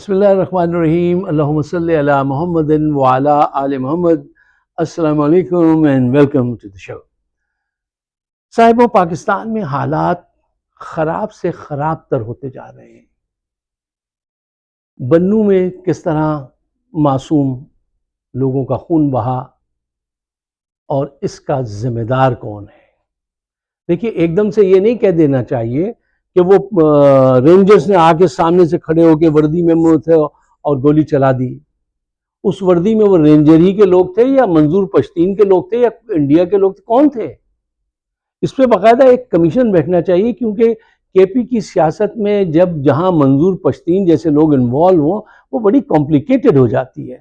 بسم اللہ الرحمن الرحیم، اللہم صلی علی محمد وعلی آل محمد۔ السلام علیکم اینڈ ویلکم ٹو دی شو۔ صاحبوں، پاکستان میں حالات خراب سے خراب تر ہوتے جا رہے ہیں۔ بنوں میں کس طرح معصوم لوگوں کا خون بہا اور اس کا ذمہ دار کون ہے؟ دیکھیے، ایک دم سے یہ نہیں کہہ دینا چاہیے کہ وہ رینجرز نے آ کے سامنے سے کھڑے ہو کے وردی میں تھے اور گولی چلا دی۔ اس وردی میں وہ رینجر ہی کے لوگ تھے یا منظور پشتین کے لوگ تھے یا انڈیا کے لوگ تھے؟ کون تھے؟ اس پہ باقاعدہ ایک کمیشن بیٹھنا چاہیے، کیونکہ کے پی کی سیاست میں جہاں منظور پشتین جیسے لوگ انوالو ہوں وہ بڑی کمپلیکیٹڈ ہو جاتی ہے۔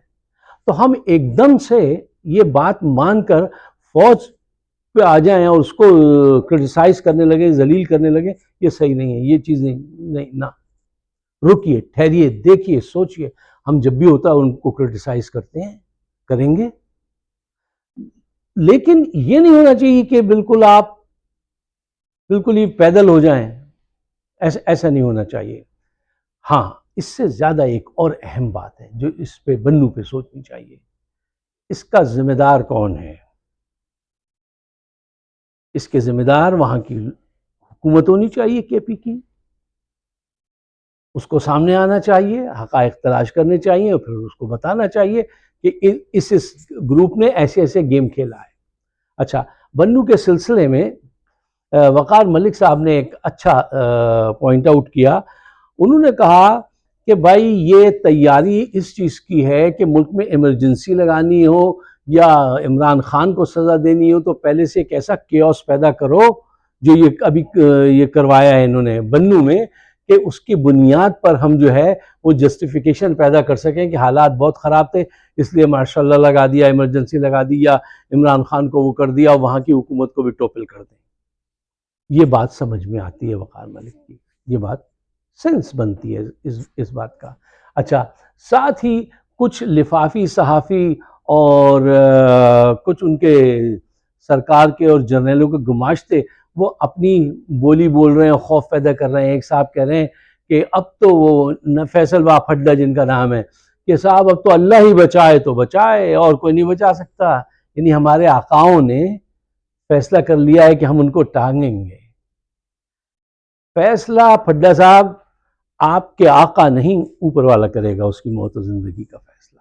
تو ہم ایک دم سے یہ بات مان کر فوج پہ آ جائیں اور اس کو کرٹیسائز کرنے لگے، ذلیل کرنے لگے، یہ صحیح نہیں ہے، یہ چیز نہیں نہ رکیے، ٹھہریے، دیکھیے، سوچئے۔ ہم جب بھی ہوتا ہے ان کو کرٹیسائز کرتے ہیں، کریں گے، لیکن یہ نہیں ہونا چاہیے کہ بالکل آپ بالکل ہی پیدل ہو جائیں، ایسا نہیں ہونا چاہیے۔ ہاں، اس سے زیادہ ایک اور اہم بات ہے جو اس پہ بنوں پہ سوچنی چاہیے، اس کا ذمہ دار کون ہے؟ اس کے ذمہ دار وہاں کی حکومت ہونی چاہیے، کے پی کی۔ اس کو سامنے آنا چاہیے، حقائق تلاش کرنے چاہیے اور پھر اس کو بتانا چاہیے کہ اس گروپ نے ایسے ایسے گیم کھیلا ہے۔ اچھا، بنوں کے سلسلے میں وقار ملک صاحب نے ایک اچھا پوائنٹ آؤٹ کیا۔ انہوں نے کہا کہ بھائی، یہ تیاری اس چیز کی ہے کہ ملک میں ایمرجنسی لگانی ہو یا عمران خان کو سزا دینی ہو تو پہلے سے ایک ایسا کیوس پیدا کرو جو یہ کروایا ہے انہوں نے بنوں میں، کہ اس کی بنیاد پر ہم جو ہے وہ جسٹیفیکیشن پیدا کر سکیں کہ حالات بہت خراب تھے، اس لیے ماشاء اللہ لگا دیا، ایمرجنسی لگا دی، یا عمران خان کو وہ کر دیا اور وہاں کی حکومت کو بھی ٹوپل کر دیں۔ یہ بات سمجھ میں آتی ہے وقار ملک کی، یہ بات سینس بنتی ہے اس بات کا۔ اچھا، ساتھ ہی کچھ لفافی صحافی اور کچھ ان کے سرکار کے اور جرنیلوں کے گماشتے، وہ اپنی بولی بول رہے ہیں، خوف پیدا کر رہے ہیں۔ ایک صاحب کہہ رہے ہیں کہ اب تو وہ فیصل واپھڈا جن کا نام ہے، کہ صاحب اب تو اللہ ہی بچائے تو بچائے، اور کوئی نہیں بچا سکتا۔ یعنی ہمارے آقاؤں نے فیصلہ کر لیا ہے کہ ہم ان کو ٹانگیں گے۔ فیصلہ پھڈا صاحب آپ کے آقا نہیں، اوپر والا کرے گا اس کی موت و زندگی کا فیصلہ،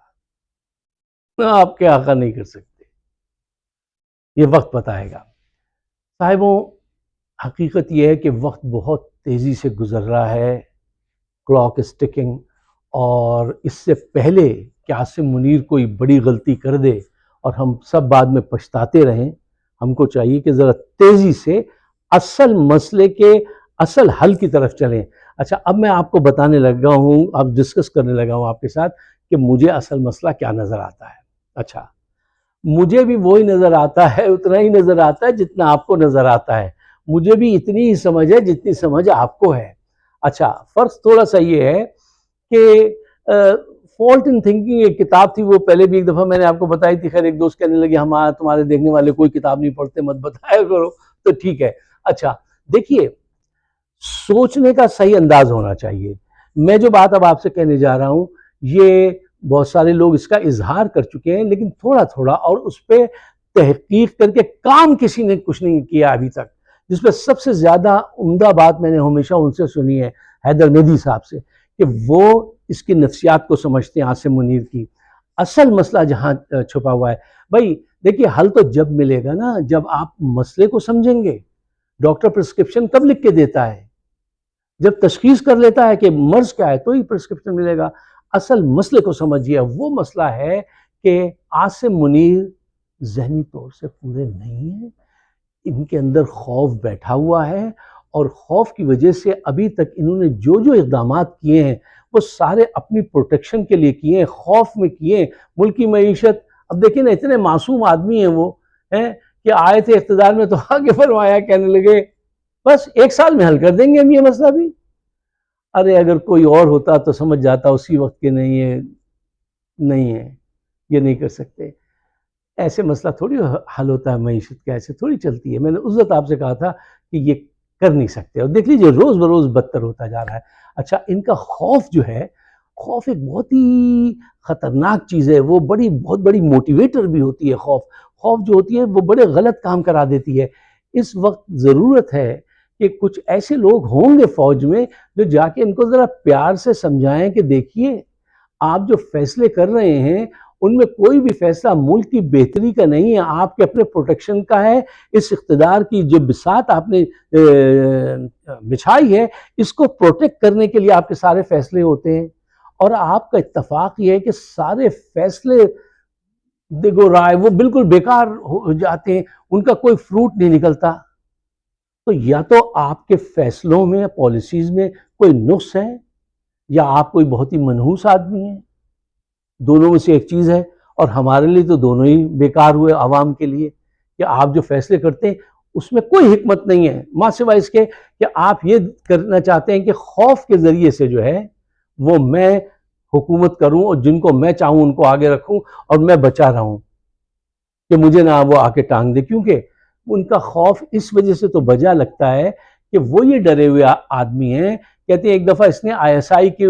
آپ کے آقا نہیں کر سکتے، یہ وقت بتائے گا۔ صاحبوں، حقیقت یہ ہے کہ وقت بہت تیزی سے گزر رہا ہے، کلاک از ٹکنگ، اور اس سے پہلے کہ عاصم منیر کوئی بڑی غلطی کر دے اور ہم سب بعد میں پچھتاتے رہیں، ہم کو چاہیے کہ ذرا تیزی سے اصل مسئلے کے اصل حل کی طرف چلیں۔ اچھا، اب میں آپ کو بتانے لگا ہوں، اب ڈسکس کرنے لگا ہوں آپ کے ساتھ کہ مجھے اصل مسئلہ کیا نظر آتا ہے۔ اچھا، مجھے بھی وہی نظر آتا ہے، اتنا ہی نظر آتا ہے جتنا آپ کو نظر آتا ہے۔ مجھے بھی اتنی ہی سمجھ ہے جتنی سمجھ آپ کو ہے۔ اچھا، فرق تھوڑا سا یہ ہے کہ فالٹ ان تھنکنگ ایک کتاب تھی، وہ پہلے بھی ایک دفعہ میں نے آپ کو بتائی تھی، خیر ایک دوست کہنے لگے ہمارا تمہارے دیکھنے والے کوئی کتاب نہیں پڑھتے، مت بتایا کرو، تو ٹھیک ہے۔ اچھا، دیکھیے، سوچنے کا صحیح انداز ہونا چاہیے۔ میں جو بات اب آپ سے کہنے جا رہا ہوں، یہ بہت سارے لوگ اس کا اظہار کر چکے ہیں، لیکن تھوڑا تھوڑا، اور اس پہ تحقیق کر کے کام کسی نے کچھ نہیں کیا ابھی تک۔ جس پہ سب سے زیادہ عمدہ بات میں نے ہمیشہ ان سے سنی ہے، حیدر مہدی صاحب سے، کہ وہ اس کی نفسیات کو سمجھتے ہیں، عاصم منیر کی اصل مسئلہ جہاں چھپا ہوا ہے۔ بھائی دیکھیے، حل تو جب ملے گا نا جب آپ مسئلے کو سمجھیں گے۔ ڈاکٹر پرسکرپشن کب لکھ کے دیتا ہے؟ جب تشخیص کر لیتا ہے کہ مرض کیا ہے تو ہی پرسکرپشن ملے گا۔ اصل مسئلے کو سمجھیے۔ وہ مسئلہ ہے کہ عاصم منیر ذہنی طور سے پورے نہیں ہیں، ان کے اندر خوف بیٹھا ہوا ہے، اور خوف کی وجہ سے ابھی تک انہوں نے جو اقدامات کیے ہیں وہ سارے اپنی پروٹیکشن کے لیے کیے ہیں، خوف میں کیے ہیں۔ ملکی معیشت، اب دیکھیں نا، اتنے معصوم آدمی ہیں وہ، کہ آئے تھے اقتدار میں تو آگے فرمایا، کہنے لگے بس 1 سال میں حل کر دیں گے ہم یہ مسئلہ بھی۔ ارے اگر کوئی اور ہوتا تو سمجھ جاتا اسی وقت کہ نہیں ہے، یہ نہیں کر سکتے۔ ایسے مسئلہ تھوڑی حل ہوتا ہے، معیشت کا ایسے تھوڑی چلتی ہے۔ میں نے اس وقت آپ سے کہا تھا کہ یہ کر نہیں سکتے، اور دیکھ لیجیے روز بروز بدتر ہوتا جا رہا ہے۔ اچھا، ان کا خوف جو ہے، خوف ایک بہت ہی خطرناک چیز ہے، وہ بہت بڑی موٹیویٹر بھی ہوتی ہے خوف جو ہوتی ہے وہ بڑے غلط کام کرا دیتی ہے۔ اس وقت ضرورت ہے کہ کچھ ایسے لوگ ہوں گے فوج میں جو جا کے ان کو ذرا پیار سے سمجھائیں کہ دیکھیے آپ جو فیصلے کر رہے ہیں ان میں کوئی بھی فیصلہ ملک کی بہتری کا نہیں ہے، آپ کے اپنے پروٹیکشن کا ہے۔ اس اقتدار کی جو بساط آپ نے بچھائی ہے، اس کو پروٹیکٹ کرنے کے لیے آپ کے سارے فیصلے ہوتے ہیں، اور آپ کا اتفاق یہ ہے کہ سارے فیصلے دیکھو رائے وہ بالکل بیکار ہو جاتے ہیں، ان کا کوئی فروٹ نہیں نکلتا۔ تو یا تو آپ کے فیصلوں میں پالیسیز میں کوئی نقص ہے، یا آپ کوئی بہت ہی منحوس آدمی ہیں، دونوں میں سے ایک چیز ہے۔ اور ہمارے لیے تو دونوں ہی بیکار ہوئے عوام کے لیے، کہ آپ جو فیصلے کرتے ہیں اس میں کوئی حکمت نہیں ہے، ماں سوائے اس کے کہ آپ یہ کرنا چاہتے ہیں کہ خوف کے ذریعے سے جو ہے وہ میں حکومت کروں اور جن کو میں چاہوں ان کو آگے رکھوں اور میں بچا رہوں کہ مجھے نہ وہ آ کے ٹانگ دے۔ کیونکہ ان کا خوف اس وجہ سے تو بجا لگتا ہے کہ وہ یہ ڈرے ہوئے آدمی ہیں، کہتے ہیں ایک دفعہ اس نے ISI کی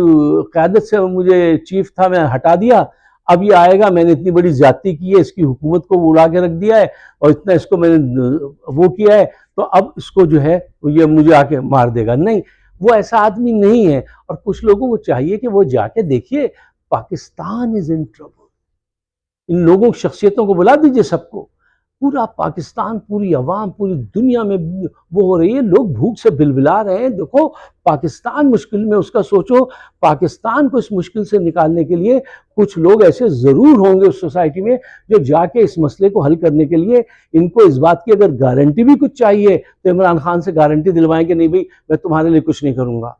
قیادت سے مجھے چیف تھا میں ہٹا دیا، اب یہ آئے گا میں نے اتنی بڑی زیادتی کی ہے، اس کی حکومت کو اڑا کے رکھ دیا ہے اور اتنا اس کو میں نے وہ کیا ہے، تو اب اس کو جو ہے یہ مجھے آ کے مار دے گا۔ نہیں، وہ ایسا آدمی نہیں ہے۔ اور کچھ لوگوں کو چاہیے کہ وہ جا کے دیکھیے پاکستان از ان ٹربل، ان لوگوں کی شخصیتوں کو بلا دیجئے، سب کو، پورا پاکستان، پوری عوام، پوری دنیا میں وہ ہو رہی ہے، لوگ بھوک سے بلبلا رہے ہیں۔ دیکھو پاکستان مشکل میں، اس کا سوچو، پاکستان کو اس مشکل سے نکالنے کے لیے کچھ لوگ ایسے ضرور ہوں گے اس سوسائٹی میں جو جا کے اس مسئلے کو حل کرنے کے لیے ان کو اس بات کی اگر گارنٹی بھی کچھ چاہیے تو عمران خان سے گارنٹی دلوائیں کہ نہیں بھئی میں تمہارے لیے کچھ نہیں کروں گا،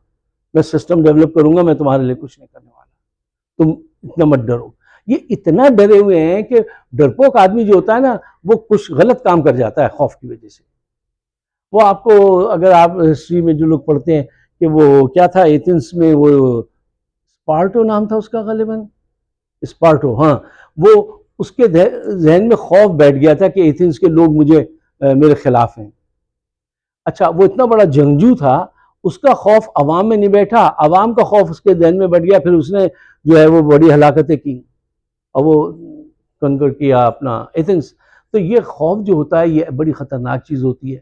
میں سسٹم ڈیولپ کروں گا، میں تمہارے لیے کچھ نہیں کرنے والا، تم اتنا مت ڈرو۔ یہ اتنا ڈرے ہوئے ہیں کہ ڈرپوک آدمی جو ہوتا ہے نا وہ کچھ غلط کام کر جاتا ہے خوف کی وجہ سے۔ وہ آپ کو اگر آپ ہسٹری میں جو لوگ پڑھتے ہیں کہ وہ کیا تھا ایتھنس میں، وہ اسپارٹو نام تھا اس کا غالباً، اسپارٹو، ہاں، وہ اس کے ذہن میں خوف بیٹھ گیا تھا کہ ایتھنس کے لوگ میرے خلاف ہیں۔ اچھا، وہ اتنا بڑا جنگجو تھا، اس کا خوف عوام میں نہیں بیٹھا، عوام کا خوف اس کے ذہن میں بیٹھ گیا، پھر اس نے جو ہے وہ بڑی ہلاکتیں کی اور وہ کنکر کیا اپنا ایتھنس۔ تو یہ خوف جو ہوتا ہے یہ بڑی خطرناک چیز ہوتی ہے۔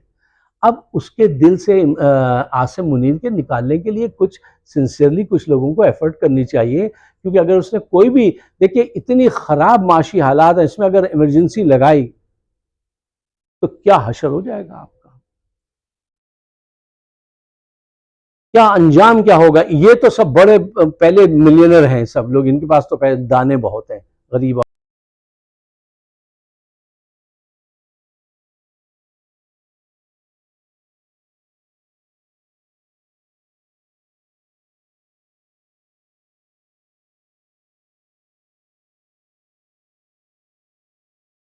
اب اس کے دل سے عاصم منیر کے نکالنے کے لیے کچھ سنسیئرلی کچھ لوگوں کو ایفرٹ کرنی چاہیے، کیونکہ اگر اس نے کوئی بھی، دیکھیے اتنی خراب معاشی حالات ہیں، اس میں اگر ایمرجنسی لگائی تو کیا حشر ہو جائے گا آپ کا، کیا انجام کیا ہوگا۔ یہ تو سب بڑے پہلے ملینر ہیں سب لوگ، ان کے پاس تو دانے بہت ہیں، غریب